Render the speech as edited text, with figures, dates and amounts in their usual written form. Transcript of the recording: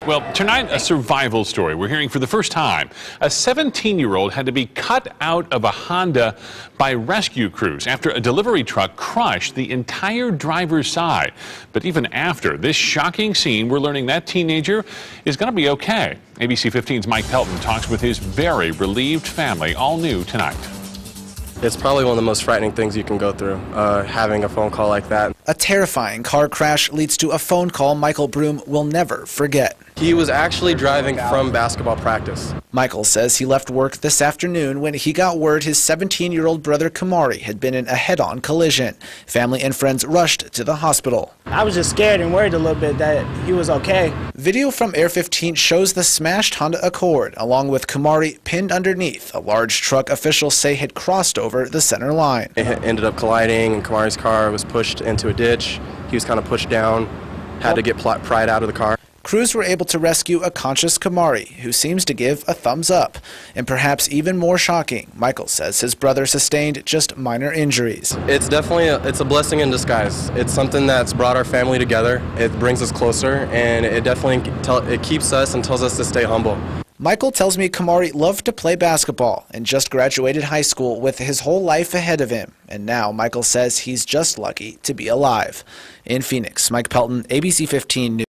Well, tonight, a survival story. We're hearing for the first time. A 17-year-old had to be cut out of a Honda by rescue crews after a delivery truck crushed the entire driver's side. But even after this shocking scene, we're learning that teenager is going to be okay. ABC 15's Mike Pelton talks with his very relieved family, all new tonight. It's probably one of the most frightening things you can go through, having a phone call like that. A terrifying car crash leads to a phone call Michael Broom will never forget. He was actually driving from basketball practice. Michael says he left work this afternoon when he got word his 17-year-old brother Kamari had been in a head-on collision. Family and friends rushed to the hospital. I was just scared and worried a little bit that he was okay. Video from Air 15 shows the smashed Honda Accord, along with Kamari pinned underneath a large truck officials say had crossed over the center line. It ended up colliding, and Kamari's car was pushed into a ditch. He was kind of pushed down, had to get pried out of the car. Crews were able to rescue a conscious Kamari, who seems to give a thumbs up. And perhaps even more shocking, Michael says his brother sustained just minor injuries. It's definitely a blessing in disguise. It's something that's brought our family together. It brings us closer, and it definitely it keeps us and tells us to stay humble. Michael tells me Kamari loved to play basketball and just graduated high school with his whole life ahead of him. And now Michael says he's just lucky to be alive. In Phoenix, Mike Pelton, ABC 15 News.